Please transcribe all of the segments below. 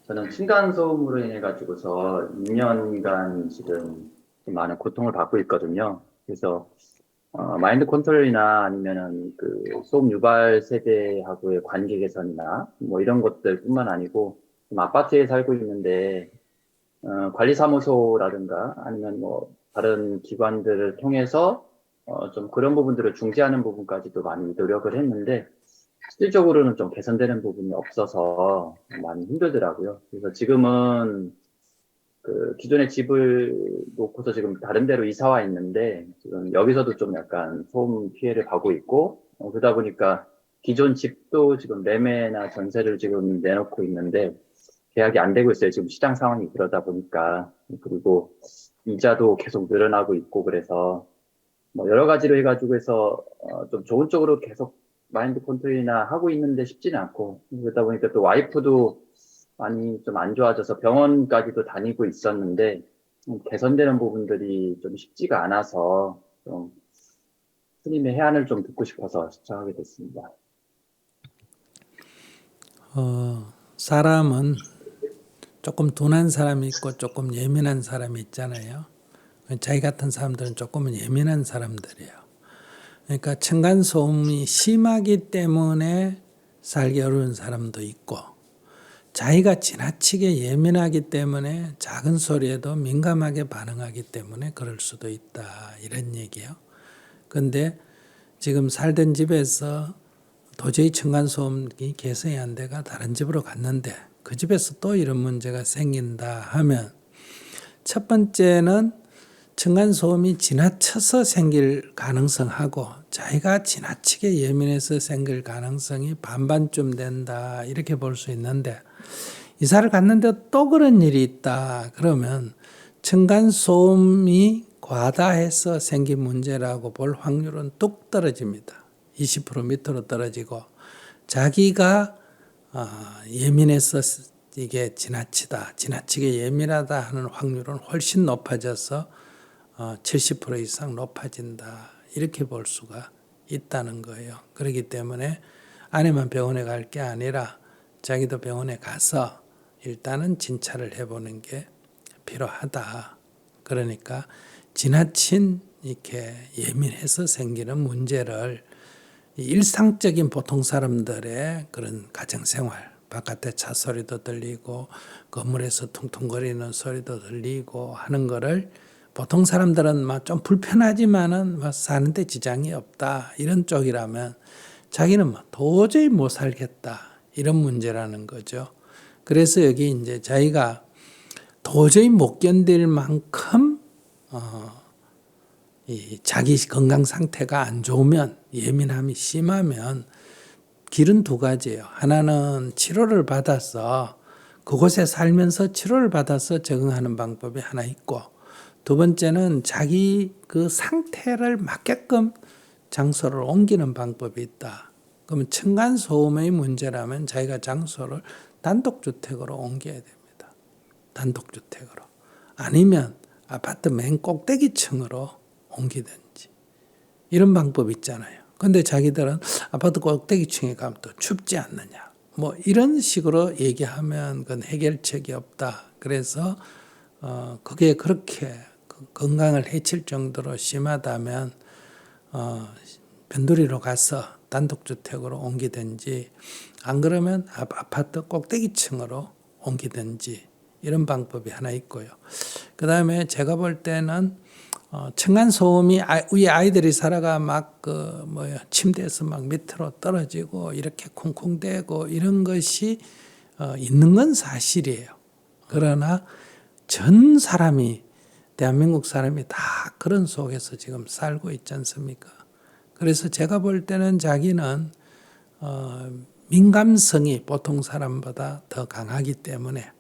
저는 층간소음으로 인해 가지고서 2년간 지금 좀 많은 고통을 받고 있거든요. 그래서 마인드 컨트롤이나 아니면은 그 소음 유발 세대하고의 관계 개선이나 뭐 이런 것들뿐만 아니고 좀 아파트에 살고 있는데 관리사무소라든가 아니면 뭐 다른 기관들을 통해서 좀 그런 부분들을 중재하는 부분까지도 많이 노력을 했는데 실질적으로는 좀 개선되는 부분이 없어서 많이 힘들더라고요. 그래서 지금은 그 기존의 집을 놓고서 지금 다른 데로 이사 와 있는데 지금 여기서도 좀 약간 소음 피해를 받고 있고 그러다 보니까 기존 집도 지금 매매나 전세를 지금 내놓고 있는데 계약이 안 되고 있어요. 지금 시장 상황이 그러다 보니까. 그리고 이자도 계속 늘어나고 있고 그래서 뭐 여러 가지로 해가지고 해서 좀 좋은 쪽으로 계속 마인드 컨트롤이나 하고 있는데 쉽지는 않고 그러다 보니까 또 와이프도 많이 좀 안 좋아져서 병원까지도 다니고 있었는데 개선되는 부분들이 좀 쉽지가 않아서 좀 스님의 해안을 좀 듣고 싶어서 신청하게 됐습니다. 사람은 조금 둔한 사람이 있고 조금 예민한 사람이 있잖아요. 자기 같은 사람들은 조금은 예민한 사람들이에요. 그러니까 층간소음이 심하기 때문에 살기 어려운 사람도 있고, 자기가 지나치게 예민하기 때문에 작은 소리에도 민감하게 반응하기 때문에 그럴 수도 있다, 이런 얘기예요. 근데 지금 살던 집에서 도저히 층간소음이 개선이 안 돼가 다른 집으로 갔는데 그 집에서 또 이런 문제가 생긴다 하면, 첫 번째는 층간소음이 지나쳐서 생길 가능성하고 자기가 지나치게 예민해서 생길 가능성이 반반쯤 된다, 이렇게 볼 수 있는데, 이사를 갔는데 또 그런 일이 있다 그러면 층간소음이 과다해서 생긴 문제라고 볼 확률은 뚝 떨어집니다. 20% 밑으로 떨어지고, 자기가 예민해서 이게 지나치게 예민하다 하는 확률은 훨씬 높아져서 70% 이상 높아진다, 이렇게 볼 수가 있다는 거예요. 그렇기 때문에 아내만 병원에 갈 게 아니라 자기도 병원에 가서 일단은 진찰을 해보는 게 필요하다. 그러니까 지나친 이렇게 예민해서 생기는 문제를 일상적인 보통 사람들의 그런 가정생활, 바깥에 차 소리도 들리고 건물에서 퉁퉁거리는 소리도 들리고 하는 거를 보통 사람들은 막 좀 불편하지만은 막 사는데 지장이 없다, 이런 쪽이라면 자기는 막 도저히 못 살겠다, 이런 문제라는 거죠. 그래서 여기 이제 자기가 도저히 못 견딜 만큼 이 자기 건강 상태가 안 좋으면, 예민함이 심하면 길은 두 가지예요. 하나는 치료를 받아서 그곳에 살면서 치료를 받아서 적응하는 방법이 하나 있고, 두 번째는 자기 그 상태를 맞게끔 장소를 옮기는 방법이 있다. 그러면 층간소음의 문제라면 자기가 장소를 단독주택으로 옮겨야 됩니다. 단독주택으로. 아니면 아파트 맨 꼭대기층으로 옮기든지, 이런 방법이 있잖아요. 근데 자기들은 아파트 꼭대기층에 가면 또 춥지 않느냐, 뭐 이런 식으로 얘기하면 그건 해결책이 없다. 그래서 그게 그렇게 건강을 해칠 정도로 심하다면 변두리로 가서 단독주택으로 옮기든지, 안 그러면 아파트 꼭대기층으로 옮기든지, 이런 방법이 하나 있고요. 그 다음에 제가 볼 때는 층간소음이 위에 아이들이 살아가 막 침대에서 막 밑으로 떨어지고 이렇게 쿵쿵대고 이런 것이 있는 건 사실이에요. 그러나 전 사람이, 대한민국 사람이 다 그런 속에서 지금 살고 있지 않습니까? 그래서 제가 볼 때는 자기는 민감성이 보통 사람보다 더 강하기 때문에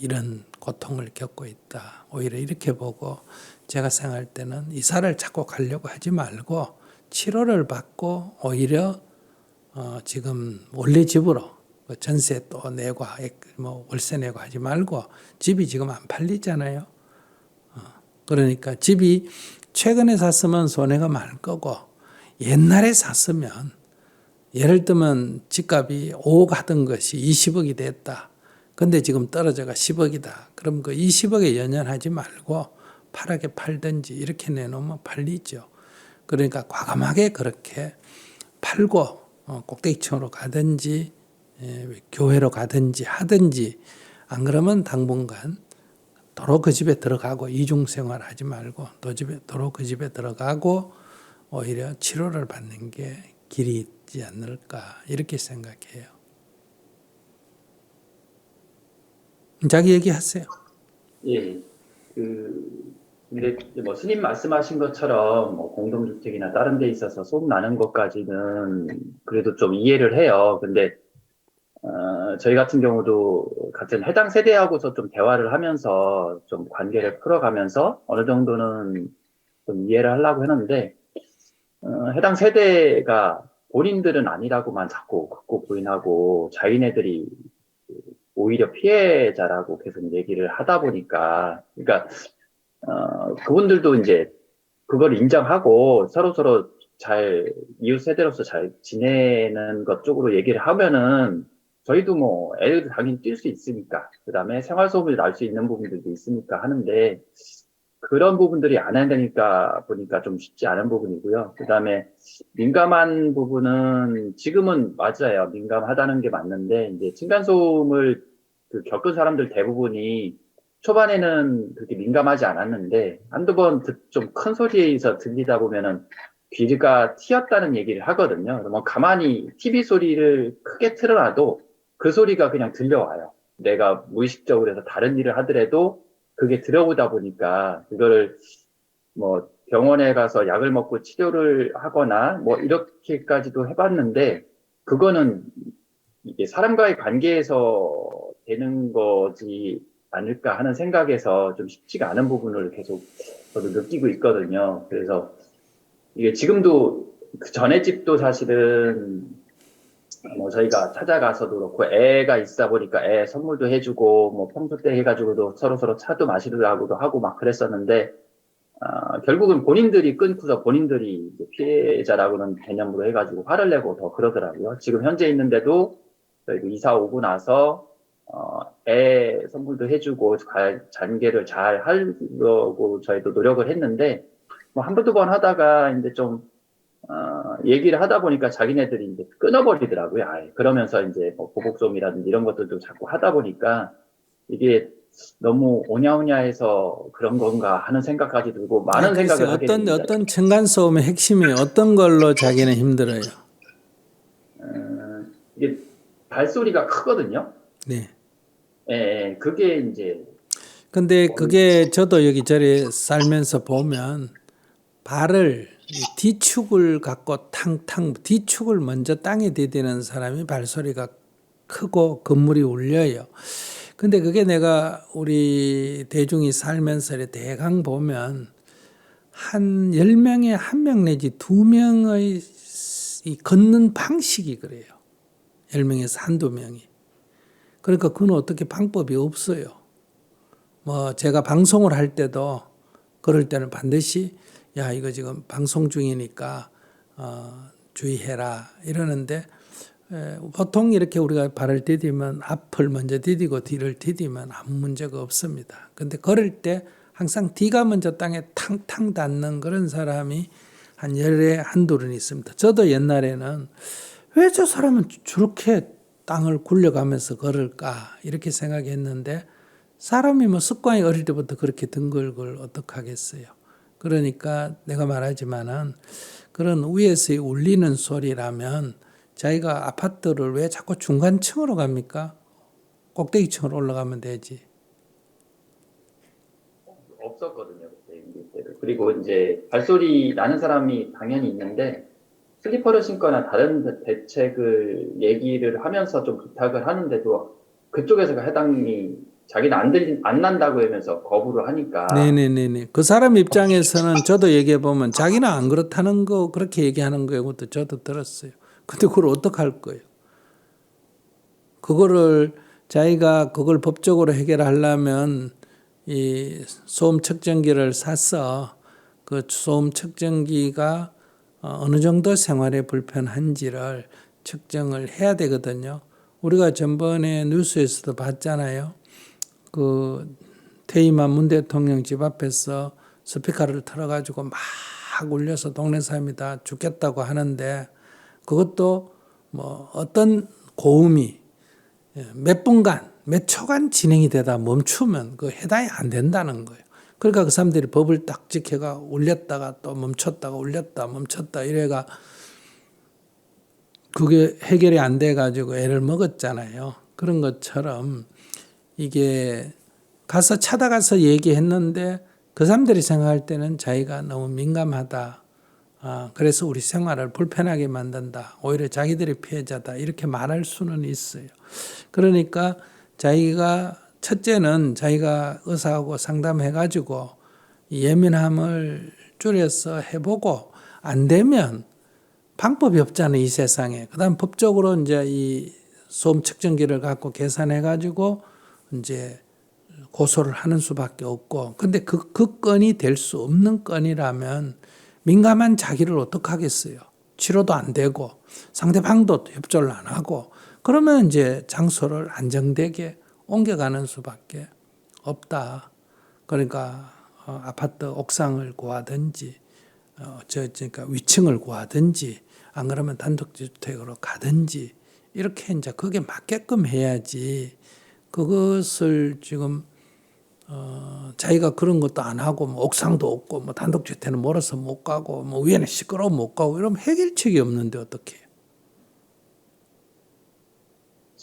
이런 고통을 겪고 있다, 오히려 이렇게 보고, 제가 생각할 때는 이사를 자꾸 가려고 하지 말고 치료를 받고 오히려 지금 원래 집으로 전세 또 내고 뭐 월세 내고 하지 말고, 집이 지금 안 팔리잖아요. 그러니까 집이 최근에 샀으면 손해가 많을 거고, 옛날에 샀으면, 예를 들면 집값이 5억 하던 것이 20억이 됐다. 근데 지금 떨어져가 10억이다. 그럼 그 20억에 연연하지 말고 8억에 팔든지 이렇게 내놓으면 팔리죠. 그러니까 과감하게 그렇게 팔고 꼭대기층으로 가든지 교회로 가든지 하든지, 안 그러면 당분간 도로 그 집에 들어가고 이중생활 하지 말고 도로 그 집에 들어가고 오히려 치료를 받는 게 길이 있지 않을까 이렇게 생각해요. 자기 얘기하세요. 예. 근데 뭐 스님 말씀하신 것처럼 뭐 공동주택이나 다른 데 있어서 소음 나는 것까지는 그래도 좀 이해를 해요. 근데 저희 같은 경우도 같은 해당 세대하고서 좀 대화를 하면서 좀 관계를 풀어가면서 어느 정도는 좀 이해를 하려고 했는데, 해당 세대가 본인들은 아니라고만 자꾸 극구 부인하고 자기네들이 오히려 피해자라고 계속 얘기를 하다 보니까, 그러니까 그분들도 이제 그걸 인정하고 서로서로 잘 이웃 세대로서 잘 지내는 것 쪽으로 얘기를 하면은 저희도 뭐 애들 당연히 뛸 수 있으니까, 그다음에 생활 소음이 날 수 있는 부분들도 있으니까 하는데, 그런 부분들이 안 한다니까 보니까 좀 쉽지 않은 부분이고요. 그다음에 민감한 부분은 지금은 맞아요. 민감하다는 게 맞는데, 이제 층간소음을 겪은 사람들 대부분이 초반에는 그렇게 민감하지 않았는데, 한두 번 좀 큰 소리에서 들리다 보면은 귀가 튀었다는 얘기를 하거든요. 그러면 가만히 TV 소리를 크게 틀어놔도 그 소리가 그냥 들려와요. 내가 무의식적으로 해서 다른 일을 하더라도 그게 들어오다 보니까 그거를 뭐 병원에 가서 약을 먹고 치료를 하거나 뭐 이렇게까지도 해봤는데, 그거는 이게 사람과의 관계에서 되는 거지 않을까 하는 생각에서 좀 쉽지가 않은 부분을 계속 저도 느끼고 있거든요. 그래서 이게 지금도 그 전에 집도 사실은 뭐 저희가 찾아가서도 그렇고 애가 있다 보니까 애 선물도 해주고 뭐 평소 때 해가지고도 서로서로 차도 마시려고도 하고 막 그랬었는데, 결국은 본인들이 끊고서 본인들이 이제 피해자라고는 개념으로 해가지고 화를 내고 더 그러더라고요. 지금 현재 있는데도 저희도 이사 오고 나서 애 선물도 해주고 잔계를 잘 하려고 저희도 노력을 했는데, 뭐 한 번 두 번 하다가 이제 좀 얘기를 하다 보니까 자기네들이 이제 끊어버리더라고요. 아예. 그러면서 이제 뭐 보복성이라든지 이런 것들도 자꾸 하다 보니까 이게 너무 오냐오냐해서 그런 건가 하는 생각까지 들고 많은 글쎄 생각을 하게 됩니다. 어떤 층간소음의 핵심이 어떤 걸로 자기는 힘들어요? 이게 발소리가 크거든요. 네. 예, 그게 이제 근데 그게 저도 여기저기 살면서 보면 발을 이 뒤축을 갖고 뒤축을 먼저 땅에 디디는 사람이 발소리가 크고 건물이 울려요. 근데 그게 내가 우리 대중이 살면서 이렇게 대강 보면 한 10명에 1명 내지 2명의 이 걷는 방식이 그래요. 10명에서 한두 명이. 그러니까 그건 어떻게 방법이 없어요. 뭐 제가 방송을 할 때도 그럴 때는 반드시 야 이거 지금 방송 중이니까 주의해라 이러는데, 보통 이렇게 우리가 발을 디디면 앞을 먼저 디디고 뒤를 디디면 아무 문제가 없습니다. 근데 걸을 때 항상 뒤가 먼저 땅에 탕탕 닿는 그런 사람이 한 열에 한둘은 있습니다. 저도 옛날에는 왜 저 사람은 저렇게 땅을 굴려가면서 걸을까 이렇게 생각했는데, 사람이 뭐 습관이 어릴 때부터 그렇게 덩글걸 어떡하겠어요. 그러니까 내가 말하지만은 그런 위에서 울리는 소리라면 자기가 아파트를 왜 자꾸 중간층으로 갑니까? 꼭대기층으로 올라가면 되지. 없었거든요. 그때 임기 때를. 그리고 이제 발소리 나는 사람이 당연히 있는데, 슬리퍼를 신거나 다른 대책을 얘기를 하면서 좀 부탁을 하는데도 그쪽에서 해당이 자기는 안 난다고 하면서 거부를 하니까. 네네네네. 그 사람 입장에서는 저도 얘기해 보면 자기는 안 그렇다는 거 그렇게 얘기하는 거예요. 그것도 저도 들었어요. 근데 그걸 어떡할 거예요? 그거를 자기가 그걸 법적으로 해결하려면 이 소음 측정기를 사서 그 소음 측정기가 어느 정도 생활에 불편한지를 측정을 해야 되거든요. 우리가 전번에 뉴스에서도 봤잖아요. 그 퇴임한 문 대통령 집 앞에서 스피커를 틀어가지고 막 울려서 동네 사람이 다 죽겠다고 하는데 그것도 뭐 어떤 고음이 몇 분간, 몇 초간 진행이 되다 멈추면 그 해당이 안 된다는 거예요. 그러니까 그 사람들이 법을 딱 지켜가 울렸다가 또 멈췄다가 울렸다 멈췄다 이래가 그게 해결이 안 돼가지고 애를 먹었잖아요. 그런 것처럼 이게 가서 찾아가서 얘기했는데 그 사람들이 생각할 때는 자기가 너무 민감하다. 그래서 우리 생활을 불편하게 만든다. 오히려 자기들이 피해자다. 이렇게 말할 수는 있어요. 그러니까 자기가 첫째는 자기가 의사하고 상담해가지고 예민함을 줄여서 해보고 안 되면 방법이 없잖아요. 이 세상에. 그다음 법적으로 이제 이 소음 측정기를 갖고 계산해가지고 이제 고소를 하는 수밖에 없고, 근데 그 건이 될 수 없는 건이라면 민감한 자기를 어떡하겠어요. 치료도 안 되고 상대방도 협조를 안 하고 그러면 이제 장소를 안정되게 옮겨가는 수밖에 없다. 그러니까 아파트 옥상을 구하든지 그러니까 위층을 구하든지 안 그러면 단독주택으로 가든지 이렇게 이제 그게 맞게끔 해야지. 그것을 지금 자기가 그런 것도 안 하고 뭐 옥상도 없고 뭐 단독주택은 멀어서 못 가고 뭐 위에는 시끄러워 못 가고 이러면 해결책이 없는데 어떻게?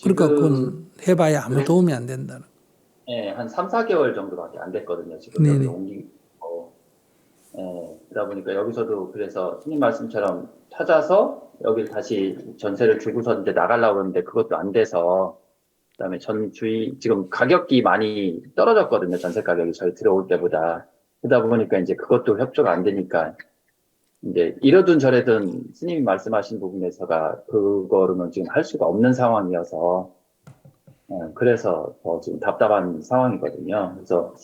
그러니까 그건 해봐야 아무 도움이 안 된다는. 예, 한 3, 4개월 정도밖에 안 됐거든요. 지금 여기 네네. 옮기고. 예, 그러다 보니까 여기서도 그래서 스님 말씀처럼 찾아서 여기를 다시 전세를 주고서 이제 나가려고 그러는데 그것도 안 돼서 그다음에 지금 가격이 많이 떨어졌거든요. 전세 가격이 저희 들어올 때보다. 그러다 보니까 이제 그것도 협조가 안 되니까 이제 이러든 저러든 스님이 말씀하신 부분에서가 그거로는 지금 할 수가 없는 상황이어서 그래서 더 지금 답답한 상황이거든요. 그래서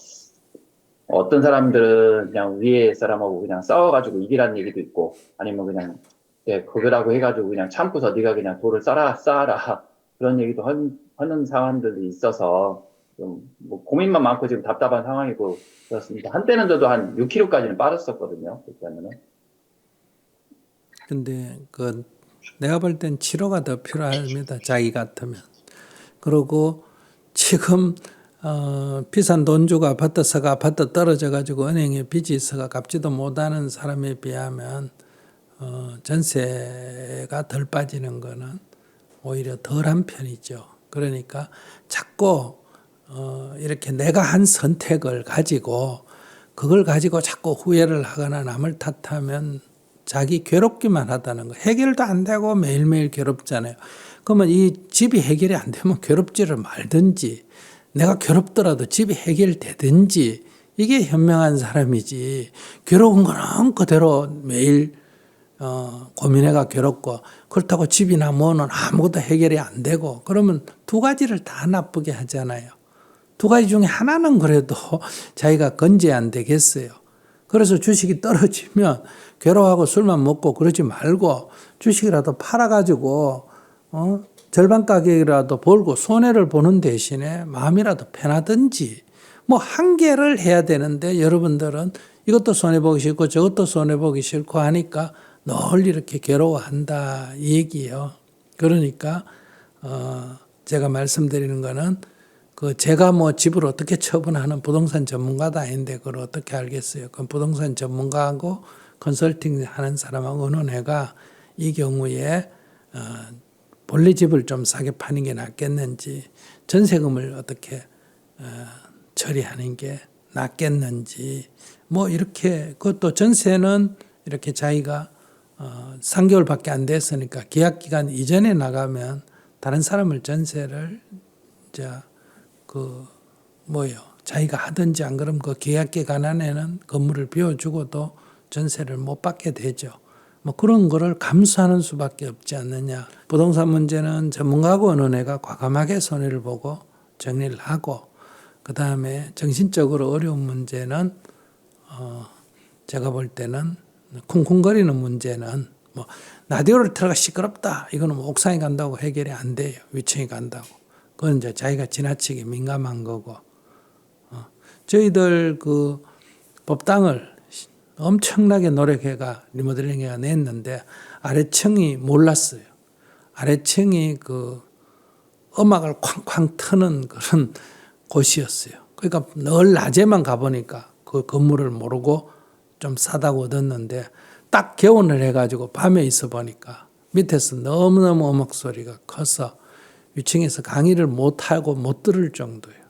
어떤 사람들은 그냥 위에 사람하고 그냥 싸워가지고 이기라는 얘기도 있고 아니면 그냥 그거라고 해가지고 그냥 참고서 네가 그냥 돌을 쌓아라 그런 얘기도 하는 상황들이 있어서 좀 뭐 고민만 많고 지금 답답한 상황이고 그렇습니다. 한때는 저도 한 6kg까지는 빠졌었거든요. 그때는. 근데 그 내가 볼 땐 치료가 더 필요합니다. 자기 같으면. 그리고 지금 비싼 돈 주고 아파트 사가 아파트 떨어져 가지고 은행에 빚이 있어가 갚지도 못하는 사람에 비하면 전세가 덜 빠지는 거는 오히려 덜한 편이죠. 그러니까 자꾸 이렇게 내가 한 선택을 가지고 그걸 가지고 자꾸 후회를 하거나 남을 탓하면 자기 괴롭기만 하다는 거. 해결도 안 되고 매일매일 괴롭잖아요. 그러면 이 집이 해결이 안 되면 괴롭지를 말든지 내가 괴롭더라도 집이 해결되든지 이게 현명한 사람이지. 괴로운 거는 그대로 매일 고민해가 괴롭고 그렇다고 집이나 뭐는 아무것도 해결이 안 되고 그러면 두 가지를 다 나쁘게 하잖아요. 두 가지 중에 하나는 그래도 자기가 건져야 안 되겠어요. 그래서 주식이 떨어지면 괴로워하고 술만 먹고 그러지 말고 주식이라도 팔아가지고 절반 가격이라도 벌고 손해를 보는 대신에 마음이라도 편하든지 뭐 한 개를 해야 되는데 여러분들은 이것도 손해보기 싫고 저것도 손해보기 싫고 하니까 늘 이렇게 괴로워한다 이 얘기예요. 그러니까 제가 말씀드리는 거는 그 제가 뭐 집을 어떻게 처분하는 부동산 전문가도 아닌데 그걸 어떻게 알겠어요. 그건 부동산 전문가하고 컨설팅 하는 사람하고 의논해가 이 경우에 본래 집을 좀 싸게 파는 게 낫겠는지 전세금을 어떻게 처리하는 게 낫겠는지 뭐 이렇게 그것도 전세는 이렇게 자기가 3개월밖에 안 됐으니까 계약 기간 이전에 나가면 다른 사람을 전세를 이제 자기가 하든지 안 그러면 그 계약 기간 안에는 건물을 비워주고도 전세를 못 받게 되죠. 뭐 그런 거를 감수하는 수밖에 없지 않느냐. 부동산 문제는 전문가하고 의논해가 과감하게 손해를 보고 정리를 하고 그 다음에 정신적으로 어려운 문제는 제가 볼 때는 쿵쿵거리는 문제는 뭐 라디오를 틀어가 시끄럽다. 이거는 뭐 옥상에 간다고 해결이 안 돼요. 위층에 간다고. 그건 이제 자기가 지나치게 민감한 거고. 저희들 그 법당을 엄청나게 노력해가 리모델링해가 냈는데 아래층이 몰랐어요. 아래층이 그 음악을 쾅쾅 트는 그런 곳이었어요. 그러니까 늘 낮에만 가보니까 그 건물을 모르고 좀 싸다고 듣는데 딱 개원을 해가지고 밤에 있어 보니까 밑에서 너무너무 음악 소리가 커서 위층에서 강의를 못하고 못 들을 정도예요.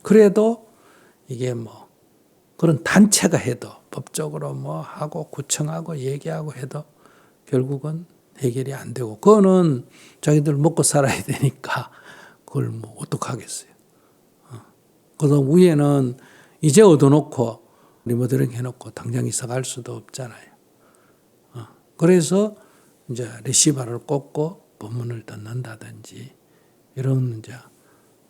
그래도 이게 뭐 그런 단체가 해도 법적으로 뭐 하고 구청하고 얘기하고 해도 결국은 해결이 안 되고 그거는 자기들 먹고 살아야 되니까 그걸 뭐 어떡하겠어요. 그래서 위에는 이제 얻어놓고 리모델링 해놓고 당장 이사 갈 수도 없잖아요. 그래서 이제 레시버를 꽂고 법문을 듣는다든지 이런 이제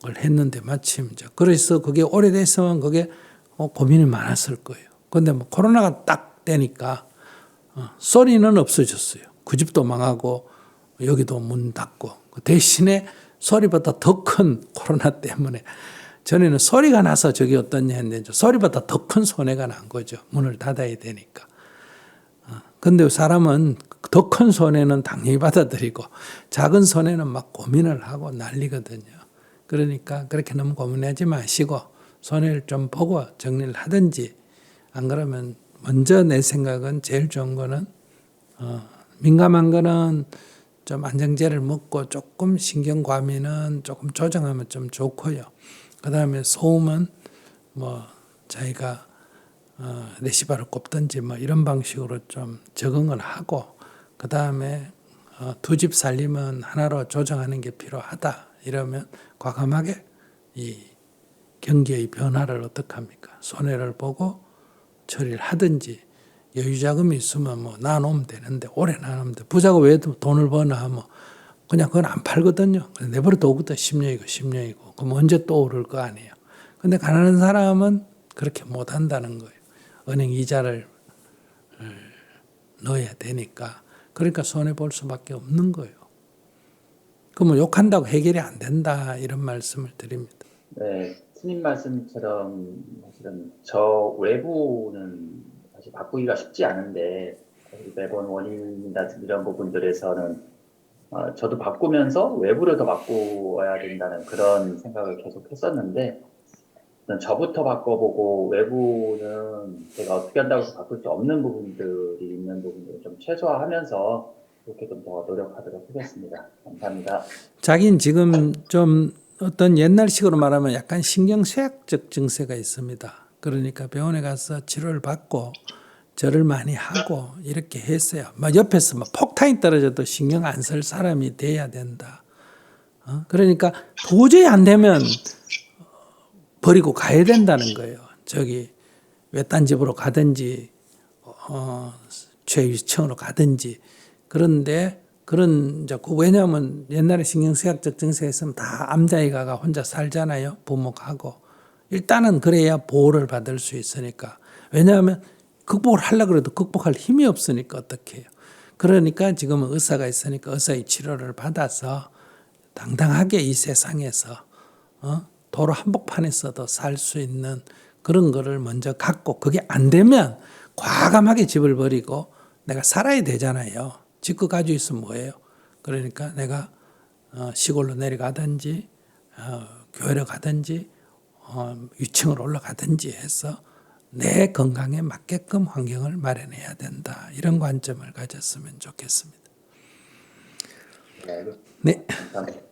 걸 했는데 마침 이제 그래서 그게 오래됐으면 그게 고민이 많았을 거예요. 근데 뭐 코로나가 딱 되니까 소리는 없어졌어요. 그 집도 망하고 여기도 문 닫고 그 대신에 소리보다 더 큰 코로나 때문에 전에는 소리가 나서 저기 어떠냐 했는데 소리보다 더 큰 손해가 난 거죠. 문을 닫아야 되니까. 근데 사람은 더 큰 손해는 당연히 받아들이고 작은 손해는 막 고민을 하고 난리거든요. 그러니까 그렇게 너무 고민하지 마시고 손해를 좀 보고 정리를 하든지 안 그러면 먼저 내 생각은 제일 좋은 거는 민감한 거는 좀 안정제를 먹고 조금 신경 과민은 조금 조정하면 좀 좋고요. 그 다음에 소음은 뭐 자기가 레시바를 꼽든지 뭐 이런 방식으로 좀 적응을 하고 그 다음에 두 집 살림은 하나로 조정하는 게 필요하다 이러면 과감하게 이 경기의 변화를 어떡합니까? 손해를 보고 처리를 하든지 여유자금이 있으면 뭐 나누면 되는데 오래 나누면 돼. 부자가 왜 돈을 버나 하면 그냥 그건 안 팔거든요. 내버려 두고도 10년이고 10년이고 그럼 언제 또 오를 거 아니에요. 근데 가난한 사람은 그렇게 못 한다는 거예요. 은행 이자를 넣어야 되니까. 그러니까 손해볼 수밖에 없는 거예요. 그러면 욕한다고 해결이 안 된다 이런 말씀을 드립니다. 네, 스님 말씀처럼 사실은 저 외부는 사실 바꾸기가 쉽지 않은데 매번 원인이나 이런 부분들에서는 저도 바꾸면서 외부를 더 바꾸어야 된다는 그런 생각을 계속 했었는데 저부터 바꿔보고 외부는 제가 어떻게 한다고 해서 바꿀 수 없는 부분들이 있는 부분들을 좀 최소화하면서 그렇게 좀 더 노력하도록 하겠습니다. 감사합니다. 자기는 지금 좀 어떤 옛날식으로 말하면 약간 신경쇠약적 증세가 있습니다. 그러니까 병원에 가서 치료를 받고 절을 많이 하고 이렇게 했어요. 막 옆에서 막 폭탄이 떨어져도 신경 안 쓸 사람이 돼야 된다. 그러니까 도저히 안 되면 버리고 가야 된다는 거예요. 저기 외딴 집으로 가든지 최위층으로 가든지 그런데 그런 이제 왜냐하면 옛날에 신경쇠약적 증세가 있으면 다 암자기가가 혼자 살잖아요. 부모가고 일단은 그래야 보호를 받을 수 있으니까. 왜냐하면 극복을 하려고 해도 극복할 힘이 없으니까 어떻게 해요. 그러니까 지금은 의사가 있으니까 의사의 치료를 받아서 당당하게 이 세상에서 도로 한복판에서도 살 수 있는 그런 거를 먼저 갖고 그게 안 되면 과감하게 집을 버리고 내가 살아야 되잖아요. 집거 가지고 있으면 뭐예요? 그러니까 내가 시골로 내려가든지 교회로 가든지 위층으로 올라가든지 해서 내 건강에 맞게끔 환경을 마련해야 된다. 이런 관점을 가졌으면 좋겠습니다. 네, 네. 감사합니다.